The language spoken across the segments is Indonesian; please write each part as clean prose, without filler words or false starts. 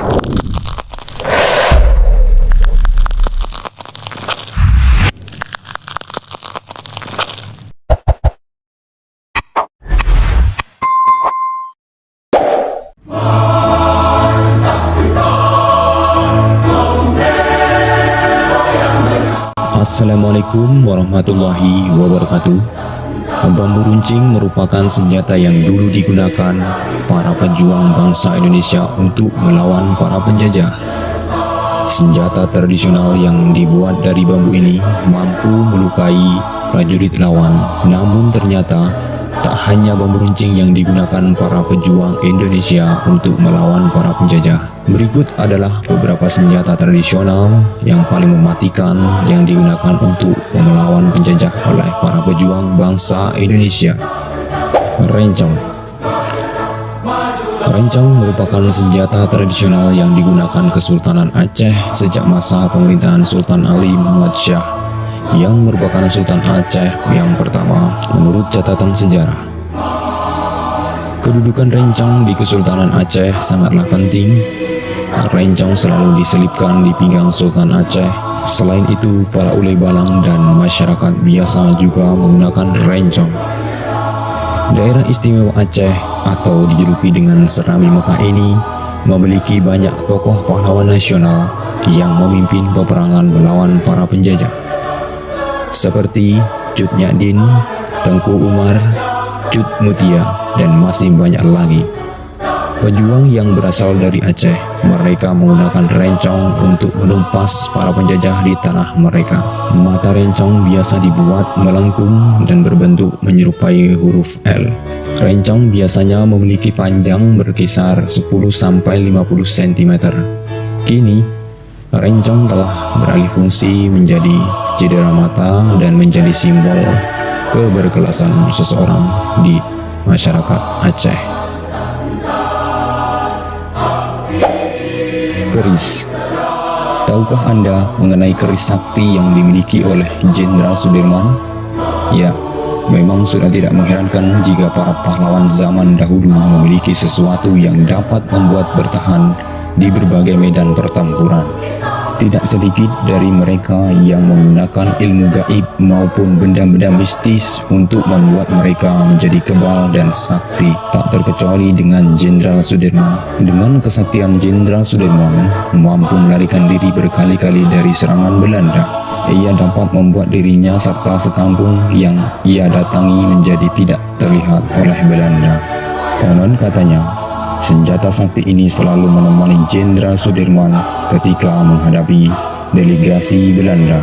Assalamualaikum warahmatullahi wabarakatuh. Bambu runcing merupakan senjata yang dulu digunakan para pejuang bangsa Indonesia untuk melawan para penjajah. Senjata tradisional yang dibuat dari bambu ini mampu melukai prajurit lawan. Namun ternyata tak hanya bambu runcing yang digunakan para pejuang Indonesia untuk melawan para penjajah. Berikut adalah beberapa senjata tradisional yang paling mematikan yang digunakan untuk melawan penjajah oleh para pejuang bangsa Indonesia. Rencong. Rencong merupakan senjata tradisional yang digunakan Kesultanan Aceh sejak masa pemerintahan Sultan Ali Muhammad Shah, yang merupakan Sultan Aceh yang pertama menurut catatan sejarah. Kedudukan rencong di Kesultanan Aceh sangatlah penting. Rencong selalu diselipkan di pinggang Sultan Aceh. Selain itu, para ulai balang dan masyarakat biasa juga menggunakan rencong. Daerah Istimewa Aceh atau dijuluki dengan Serami Mekah ini memiliki banyak tokoh pahlawan nasional yang memimpin peperangan melawan para penjajah, seperti Cut Nyadin, Tengku Umar, Cut Mutia, dan masih banyak lagi. Pejuang yang berasal dari Aceh, mereka menggunakan rencong untuk menumpas para penjajah di tanah mereka. Mata rencong biasa dibuat melengkung dan berbentuk menyerupai huruf L. Rencong biasanya memiliki panjang berkisar 10-50 cm. Kini, rencong telah beralih fungsi menjadi cedera mata dan menjadi simbol keberkelasan seseorang di masyarakat Aceh. Keris. Tahukah Anda mengenai keris sakti yang dimiliki oleh Jenderal Sudirman? Ya, memang sudah tidak mengherankan jika para pahlawan zaman dahulu memiliki sesuatu yang dapat membuat bertahan di berbagai medan pertempuran. Tidak sedikit dari mereka yang menggunakan ilmu gaib maupun benda-benda mistis untuk membuat mereka menjadi kebal dan sakti, tak terkecuali dengan Jenderal Sudirman. Dengan kesaktian Jenderal Sudirman mampu melarikan diri berkali-kali dari serangan Belanda. Ia dapat membuat dirinya serta sekampung yang ia datangi menjadi tidak terlihat oleh Belanda. Konon katanya, senjata sakti ini selalu menemani Jenderal Sudirman ketika menghadapi delegasi Belanda.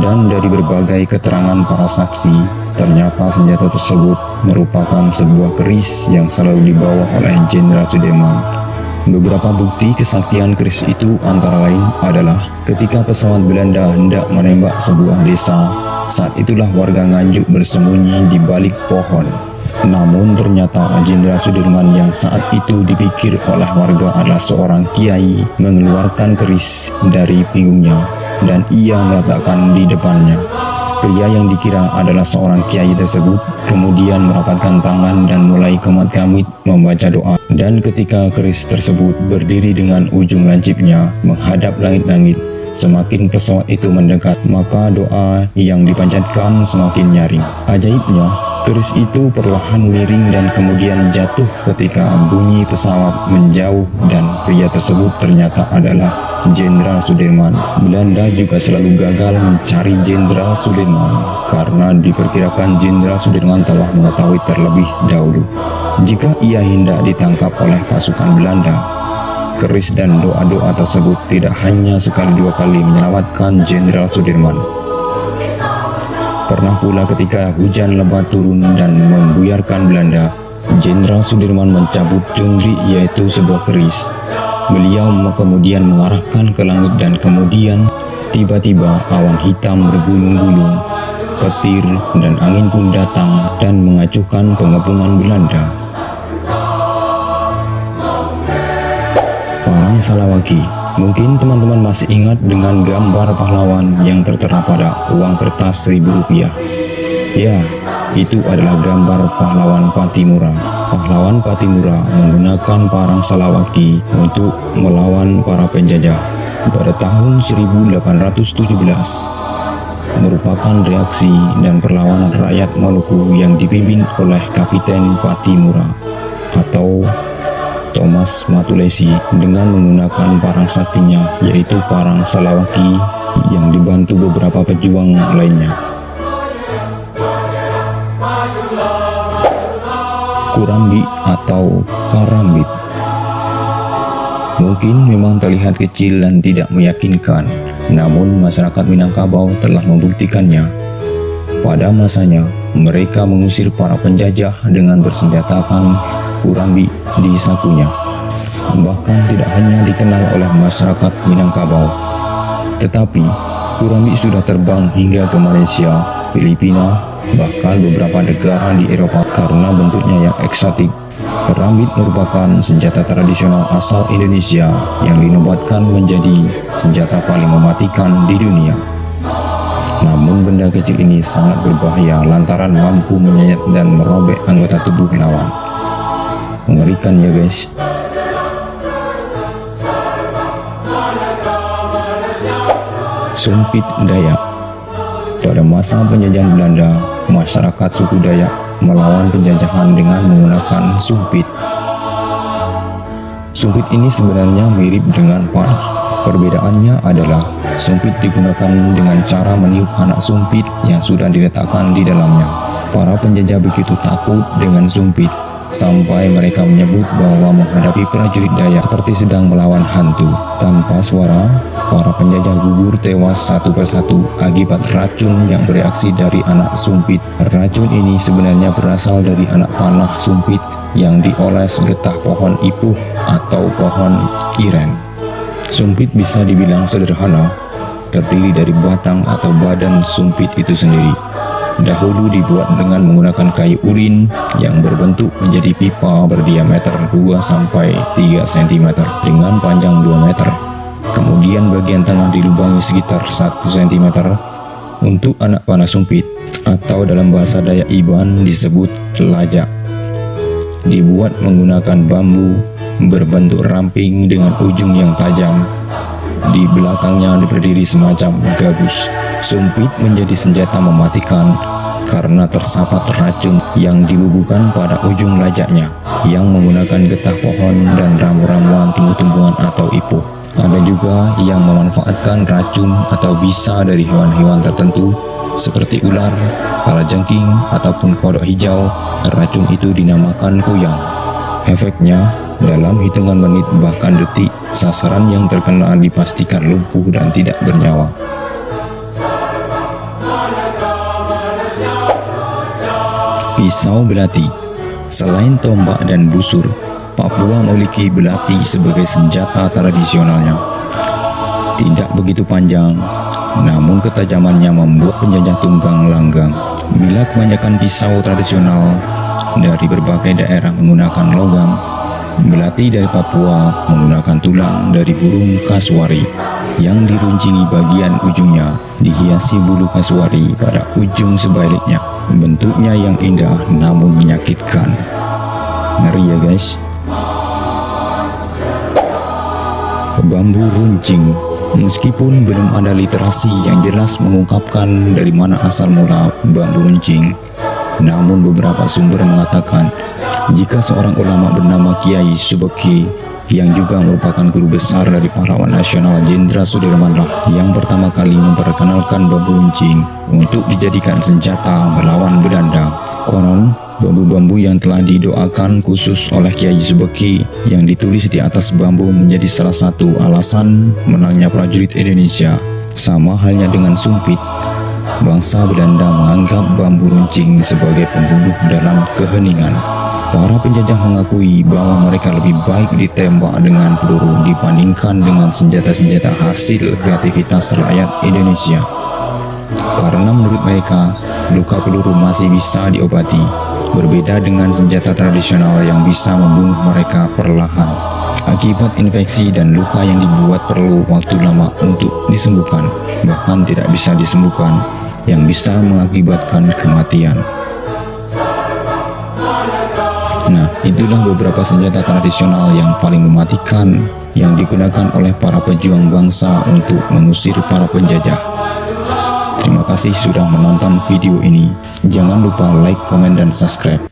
Dan dari berbagai keterangan para saksi, ternyata senjata tersebut merupakan sebuah keris yang selalu dibawa oleh Jenderal Sudirman. Beberapa bukti kesaktian keris itu antara lain adalah ketika pesawat Belanda hendak menembak sebuah desa. Saat itulah warga Nganjuk bersembunyi di balik pohon. Namun ternyata Jenderal Sudirman yang saat itu dipikir oleh warga adalah seorang kiai mengeluarkan keris dari pinggungnya dan ia meletakkan di depannya. Pria yang dikira adalah seorang kiai tersebut kemudian merapatkan tangan dan mulai kemat-kamit membaca doa. Dan ketika keris tersebut berdiri dengan ujung lancipnya menghadap langit-langit, semakin pesawat itu mendekat, maka doa yang dipanjatkan semakin nyaring. Ajaibnya, keris itu perlahan miring dan kemudian jatuh ketika bunyi pesawat menjauh dan pria tersebut ternyata adalah Jenderal Sudirman. Belanda juga selalu gagal mencari Jenderal Sudirman karena diperkirakan Jenderal Sudirman telah mengetahui terlebih dahulu jika ia hendak ditangkap oleh pasukan Belanda. Keris dan doa-doa tersebut tidak hanya sekali dua kali menyelamatkan Jenderal Sudirman. Pernah pula ketika hujan lebat turun dan membuyarkan Belanda, Jenderal Sudirman mencabut cundri yaitu sebuah keris. Beliau kemudian mengarahkan ke langit dan kemudian tiba-tiba awan hitam bergulung-gulung, petir dan angin pun datang dan mengacuhkan pengepungan Belanda. Parang Salawaki. Mungkin teman-teman masih ingat dengan gambar pahlawan yang tertera pada uang kertas Rp1.000. Ya, itu adalah gambar pahlawan Patimura. pahlawan Pattimura menggunakan parang Salawaki untuk melawan para penjajah pada tahun 1817 merupakan reaksi dan perlawanan rakyat Maluku yang dipimpin oleh Kapiten Pattimura atau Thomas Matulesi dengan menggunakan parang saktinya yaitu parang Salawaki yang dibantu beberapa pejuang lainnya. Kurambi atau Karambit mungkin memang terlihat kecil dan tidak meyakinkan, namun masyarakat Minangkabau telah membuktikannya. Pada masanya, mereka mengusir para penjajah dengan bersenjatakan Kurambi di sakunya. Bahkan tidak hanya dikenal oleh masyarakat Minangkabau, tetapi Kurambi sudah terbang hingga ke Malaysia, Filipina, bahkan beberapa negara di Eropa karena bentuknya yang eksotik. Karambit merupakan senjata tradisional asal Indonesia yang dinobatkan menjadi senjata paling mematikan di dunia. Namun benda kecil ini sangat berbahaya lantaran mampu menyayat dan merobek anggota tubuh lawan. Mengerikan ya guys. Sumpit Dayak. Pada masa penjajahan Belanda, masyarakat suku Dayak melawan penjajahan dengan menggunakan sumpit. Sumpit ini sebenarnya mirip dengan panah. Perbedaannya adalah sumpit digunakan dengan cara meniup anak sumpit yang sudah diletakkan di dalamnya. Para penjajah begitu takut dengan sumpit sampai mereka menyebut bahwa menghadapi prajurit Dayak seperti sedang melawan hantu. Tanpa suara, para penjajah gugur tewas satu persatu akibat racun yang bereaksi dari anak sumpit. Racun ini sebenarnya berasal dari anak panah sumpit yang dioles getah pohon ipuh atau pohon iren. Sumpit bisa dibilang sederhana, terdiri dari batang atau badan sumpit itu sendiri. Dahulu dibuat dengan menggunakan kayu ulin yang berbentuk menjadi pipa berdiameter 2-3 cm dengan panjang 2 meter. Kemudian bagian tengah dilubangi sekitar 1 cm untuk anak panah sumpit, atau dalam bahasa Dayak Iban disebut lajak. Dibuat menggunakan bambu berbentuk ramping dengan ujung yang tajam. Di belakangnya berdiri semacam gabus. Sumpit menjadi senjata mematikan karena tersapat racun yang dibubuhkan pada ujung lajaknya yang menggunakan getah pohon dan ramu-ramuan tumbuh-tumbuhan atau ipuh. Ada juga yang memanfaatkan racun atau bisa dari hewan-hewan tertentu seperti ular, kalajengking, ataupun kodok hijau. Racun itu dinamakan kuyang. Efeknya, dalam hitungan menit bahkan detik, sasaran yang terkena dipastikan lumpuh dan tidak bernyawa. Pisau belati. Selain tombak dan busur, Papua memiliki belati sebagai senjata tradisionalnya. Tidak begitu panjang, namun ketajamannya membuat penjajah tunggang langgang. Bila kebanyakan pisau tradisional dari berbagai daerah menggunakan logam, belati dari Papua menggunakan tulang dari burung kasuari yang diruncingi bagian ujungnya, dihiasi bulu kasuari pada ujung sebaliknya. Bentuknya yang indah namun menyakitkan. Ngeri ya guys. Bambu runcing. Meskipun belum ada literasi yang jelas mengungkapkan dari mana asal mula bambu runcing, namun beberapa sumber mengatakan jika seorang ulama bernama Kiai Subeki yang juga merupakan guru besar dari pahlawan nasional Jenderal Sudirman lah yang pertama kali memperkenalkan bambu runcing untuk dijadikan senjata melawan Belanda. Konon, bambu-bambu yang telah didoakan khusus oleh Kiai Subeki yang ditulis di atas bambu menjadi salah satu alasan menangnya prajurit Indonesia. Sama halnya dengan sumpit, bangsa Belanda menganggap bambu runcing sebagai pembunuh dalam keheningan. Para penjajah mengakui bahwa mereka lebih baik ditembak dengan peluru dibandingkan dengan senjata-senjata hasil kreativitas rakyat Indonesia. Karena menurut mereka, luka peluru masih bisa diobati, berbeda dengan senjata tradisional yang bisa membunuh mereka perlahan. Akibat infeksi dan luka yang dibuat perlu waktu lama untuk disembuhkan, bahkan tidak bisa disembuhkan, yang bisa mengakibatkan kematian. Nah, itulah beberapa senjata tradisional yang paling mematikan yang digunakan oleh para pejuang bangsa untuk mengusir para penjajah. Terima kasih sudah menonton video ini. Jangan lupa like, komen, dan subscribe.